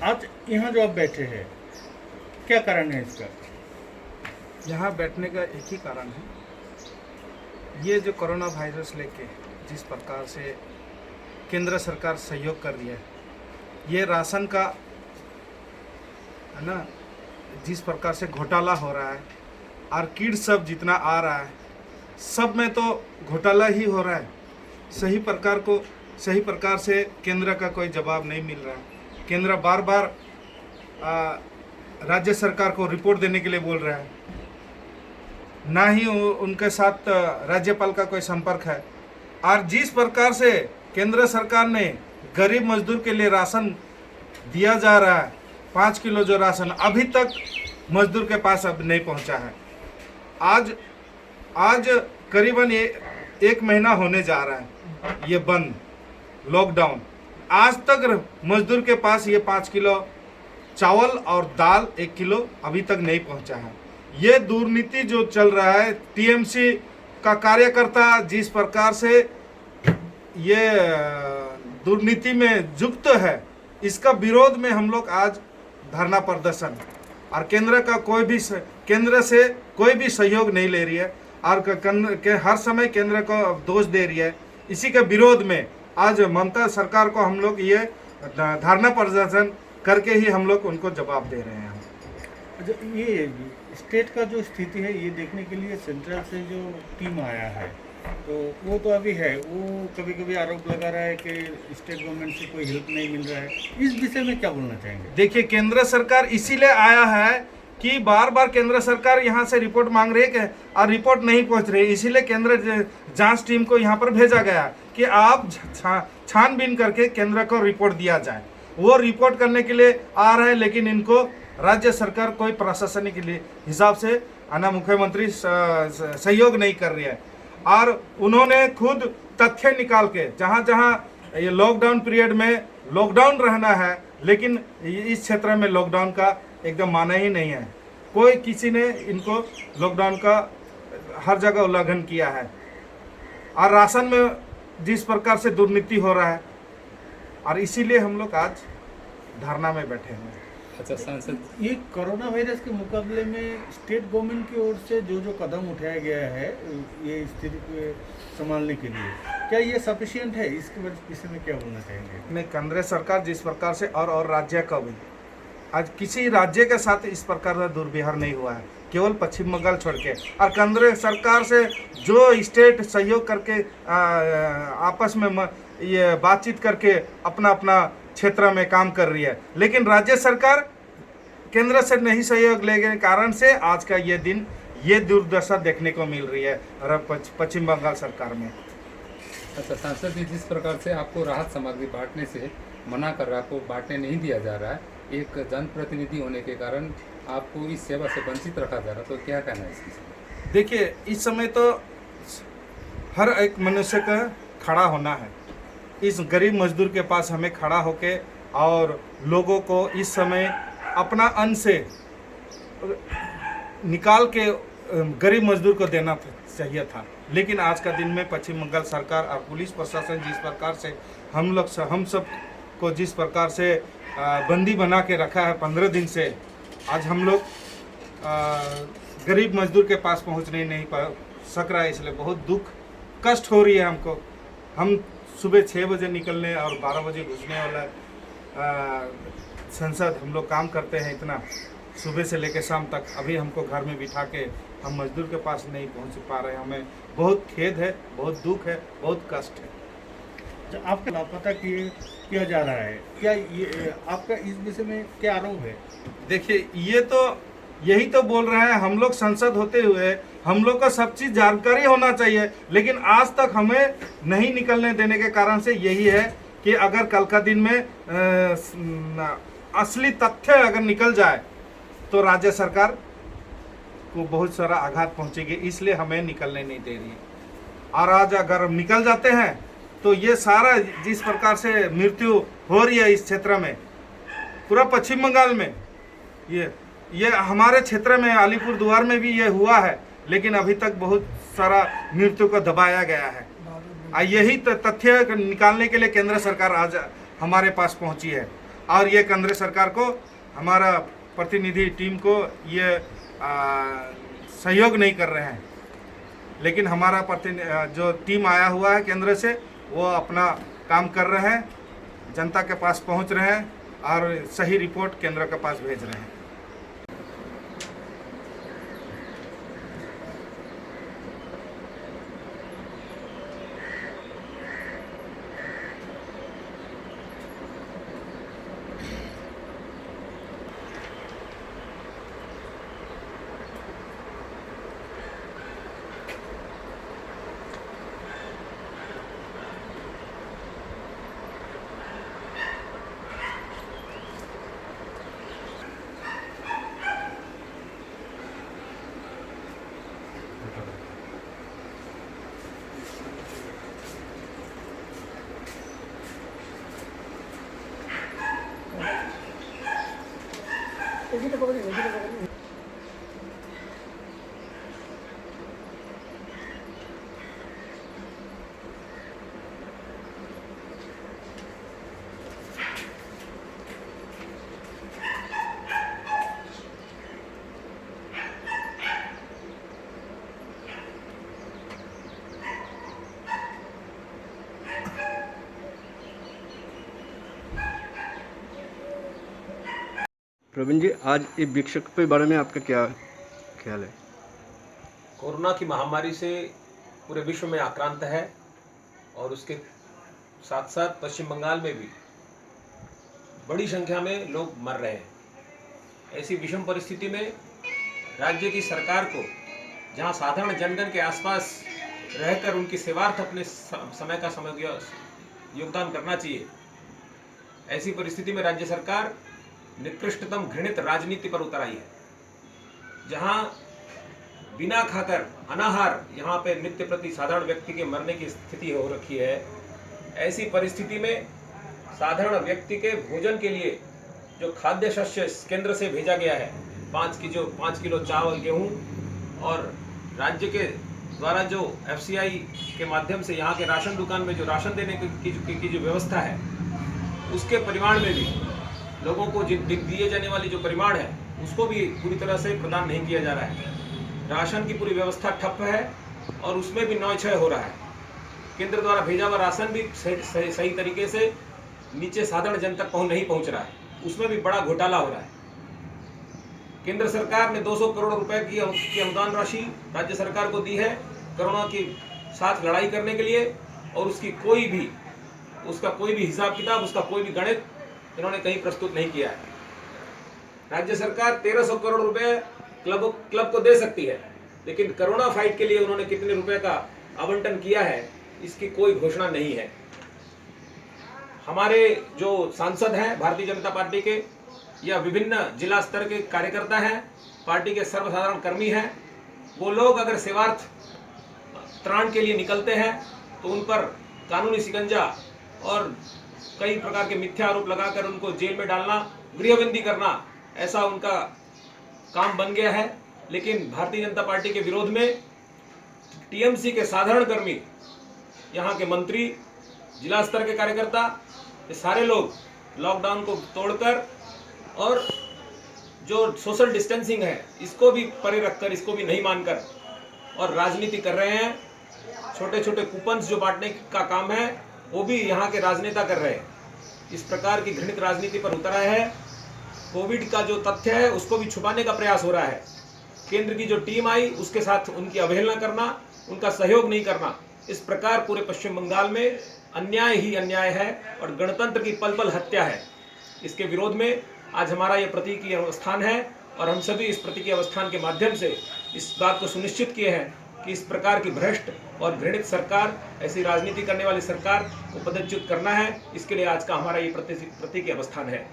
आज यहाँ जो आप बैठे हैं, क्या कारण है इसका? यहाँ बैठने का एक ही कारण है, ये जो कोरोना वायरस लेके जिस प्रकार से केंद्र सरकार सहयोग कर रही है, ये राशन का है ना, जिस प्रकार से घोटाला हो रहा है और किट सब जितना आ रहा है, सब में तो घोटाला ही हो रहा है। सही प्रकार से केंद्र का कोई जवाब नहीं मिल रहा है। केंद्र बार बार राज्य सरकार को रिपोर्ट देने के लिए बोल रहा है, ना ही उनके साथ राज्यपाल का कोई संपर्क है। और जिस प्रकार से केंद्र सरकार ने गरीब मजदूर के लिए राशन दिया जा रहा है, 5 किलो जो राशन अभी तक मजदूर के पास अब नहीं पहुंचा है। आज करीबन एक महीना होने जा रहा है ये बंद, लॉकडाउन। आज तक मजदूर के पास ये 5 किलो चावल और दाल 1 किलो अभी तक नहीं पहुंचा है। ये दुर्नीति जो चल रहा है, टीएमसी का कार्यकर्ता जिस प्रकार से ये दुर्नीति में युक्त है, इसका विरोध में हम लोग आज धरना प्रदर्शन, और केंद्र से कोई भी सहयोग नहीं ले रही है और हर समय केंद्र को दोष दे रही है। इसी के विरोध में आज ममता सरकार को हम लोग ये धरना प्रदर्शन करके ही हम लोग उनको जवाब दे रहे हैं। अच्छा, ये स्टेट का जो स्थिति है ये देखने के लिए सेंट्रल से जो टीम आया है, तो वो तो अभी है, वो कभी कभी आरोप लगा रहा है कि स्टेट गवर्नमेंट से कोई हेल्प नहीं मिल रहा है। इस विषय में क्या बोलना चाहेंगे? देखिए, केंद्र सरकार इसीलिए आया है कि बार बार केंद्र सरकार यहाँ से रिपोर्ट मांग रही है और रिपोर्ट नहीं पहुँच रही, इसीलिए केंद्र जांच टीम को यहाँ पर भेजा गया कि आप छानबीन करके केंद्र को रिपोर्ट दिया जाए। वो रिपोर्ट करने के लिए आ रहे हैं, लेकिन इनको राज्य सरकार कोई प्रशासनिक हिसाब से आना, मुख्यमंत्री सहयोग नहीं कर रही है। और उन्होंने खुद तथ्य निकाल के, जहाँ जहाँ ये लॉकडाउन पीरियड में लॉकडाउन रहना है, लेकिन इस क्षेत्र में लॉकडाउन का एकदम माना ही नहीं है। कोई किसी ने इनको लॉकडाउन का हर जगह उल्लंघन किया है। और राशन में जिस प्रकार से दुर्नीति हो रहा है, और इसीलिए हम लोग आज धरना में बैठे हैं। अच्छा सांसद, ये कोरोना वायरस के मुकाबले में स्टेट गवर्नमेंट की ओर से जो जो कदम उठाया गया है ये स्थिति को संभालने के लिए, क्या ये सफिशिएंट है? इसके विषय में क्या बोलना चाहेंगे? नहीं, केंद्र सरकार जिस प्रकार से और राज्य का भी, आज किसी राज्य के साथ इस प्रकार का दुर्व्यवहार नहीं हुआ है, केवल पश्चिम बंगाल छोड़ के। और केंद्र सरकार से जो स्टेट सहयोग करके आपस में ये बातचीत करके अपना अपना क्षेत्र में काम कर रही है, लेकिन राज्य सरकार केंद्र से नहीं सहयोग लेने के कारण से आज का ये दिन, ये दुर्दशा देखने को मिल रही है पश्चिम बंगाल सरकार में। अच्छा सांसद जी, जिस प्रकार से आपको राहत सामग्री बांटने से मना कर रहा है, आपको बांटने नहीं दिया जा रहा है, एक जनप्रतिनिधि होने के कारण आपको इस सेवा से वंचित रखा जा रहा है, तो क्या कहना है इसकी? देखिए, इस समय तो हर एक मनुष्य का खड़ा होना है। इस गरीब मजदूर के पास हमें खड़ा होके और लोगों को इस समय अपना अन्न से निकाल के गरीब मजदूर को देना चाहिए था। लेकिन आज का दिन में पश्चिम बंगाल सरकार और पुलिस प्रशासन जिस प्रकार से हम सब को जिस प्रकार से बंदी बना के रखा है 15 दिन से, आज हम लोग गरीब मजदूर के पास पहुंचने नहीं सक रहा है, इसलिए बहुत दुख कष्ट हो रही है हमको। हम सुबह 6 बजे निकलने और 12 बजे घुसने वाला संसद हम लोग काम करते हैं, इतना सुबह से लेकर शाम तक। अभी हमको घर में बिठा के हम मजदूर के पास नहीं पहुंच पा रहे हैं। हमें बहुत खेद है, बहुत दुख है, बहुत कष्ट है। आपका लापता किया जा रहा है, क्या ये आपका इस विषय में क्या आरोप है? देखिए, ये तो यही तो बोल रहे हैं, हम लोग संसद होते हुए हम लोग को सब चीज़ जानकारी होना चाहिए, लेकिन आज तक हमें नहीं निकलने देने के कारण से यही है कि अगर कल का दिन में असली तथ्य अगर निकल जाए तो राज्य सरकार को बहुत सारा आघात पहुंचेगी, इसलिए हमें निकलने नहीं दे रही है। और आज अगर हम निकल जाते हैं तो ये सारा जिस प्रकार से मृत्यु हो रही है इस क्षेत्र में, पूरा पश्चिम बंगाल में, ये हमारे क्षेत्र में अलीपुर द्वार में भी ये हुआ है, लेकिन अभी तक बहुत सारा मृत्यु को दबाया गया है। यही तथ्य निकालने के लिए केंद्र सरकार आज हमारे पास पहुंची है। और ये केंद्र सरकार को, हमारा प्रतिनिधि टीम को ये सहयोग नहीं कर रहे हैं। लेकिन हमारा जो टीम आया हुआ है केंद्र से, वो अपना काम कर रहे हैं, जनता के पास पहुंच रहे हैं और सही रिपोर्ट केंद्र के पास भेज रहे हैं। प्रवीण जी, आज ये विक्षोभ के बारे में आपका क्या ख्याल है? कोरोना की महामारी से पूरे विश्व में आक्रांत है और उसके साथ साथ पश्चिम बंगाल में भी बड़ी संख्या में लोग मर रहे हैं। ऐसी विषम परिस्थिति में राज्य की सरकार को, जहां साधारण जनगण के आसपास रहकर उनकी सेवार्थ अपने समय का योगदान करना चाहिए, ऐसी परिस्थिति में राज्य सरकार निकृष्टतम घृणित राजनीति पर उतर आई है। जहां बिना खाकर अनाहार यहाँ पे नित्य प्रति साधारण व्यक्ति के मरने की स्थिति हो रखी है। ऐसी परिस्थिति में साधारण व्यक्ति के भोजन के लिए जो खाद्य शस्य केंद्र से भेजा गया है, 5 किलो चावल, गेहूं, और राज्य के द्वारा जो FCI के माध्यम से यहाँ के राशन दुकान में जो राशन देने की जो व्यवस्था है, उसके परिमाण में भी लोगों को दिए जाने वाली जो परिमाण है, उसको भी पूरी तरह से प्रदान नहीं किया जा रहा है। राशन की पूरी व्यवस्था ठप है और उसमें भी नौछय हो रहा है। केंद्र द्वारा भेजा हुआ राशन भी सही तरीके से नीचे साधारण जन तक नहीं पहुंच रहा है, उसमें भी बड़ा घोटाला हो रहा है। केंद्र सरकार ने 200 करोड़ रुपए की अनुदान राशि राज्य सरकार को दी है कोरोना के साथ लड़ाई करने के लिए, और उसका कोई भी हिसाब किताब, उसका कोई भी गणित इन्होंने कहीं प्रस्तुत नहीं किया है। राज्य सरकार 1300 करोड़ रुपए क्लब को दे सकती है, लेकिन कोरोना फाइट के लिए उन्होंने कितने रुपए का आवंटन किया है, इसकी कोई घोषणा नहीं है। हमारे जो सांसद हैं भारतीय जनता पार्टी के या विभिन्न जिला स्तर के कार्यकर्ता हैं, पार्टी के सर्वसाधारण कर्मी हैं, वो लोग अगर सेवार्थ त्राण के लिए निकलते हैं तो उन पर कानूनी शिकंजा और कई प्रकार के मिथ्या आरोप लगाकर उनको जेल में डालना, गृहबंदी करना, ऐसा उनका काम बन गया है। लेकिन भारतीय जनता पार्टी के विरोध में TMC के साधारण कर्मी, यहाँ के मंत्री, जिला स्तर के कार्यकर्ता, ये सारे लोग लॉकडाउन को तोड़कर और जो सोशल डिस्टेंसिंग है इसको भी परे रखकर, इसको भी नहीं मानकर और राजनीति कर रहे हैं। छोटे छोटे कूपन्स जो बांटने का काम है वो भी यहाँ के राजनेता कर रहे हैं। इस प्रकार की घृणित राजनीति पर उतरा है। कोविड का जो तथ्य है उसको भी छुपाने का प्रयास हो रहा है। केंद्र की जो टीम आई उसके साथ उनकी अवहेलना करना, उनका सहयोग नहीं करना, इस प्रकार पूरे पश्चिम बंगाल में अन्याय ही अन्याय है और गणतंत्र की पल पल हत्या है। इसके विरोध में आज हमारा ये प्रतीकीय अवस्थान है और हम सभी इस प्रतीकीय अवस्थान के माध्यम से इस बात को सुनिश्चित किए हैं कि इस प्रकार की भ्रष्ट और घृणित सरकार, ऐसी राजनीति करने वाली सरकार को पदच्युत करना है। इसके लिए आज का हमारा ये प्रतीकीय अवस्थान है।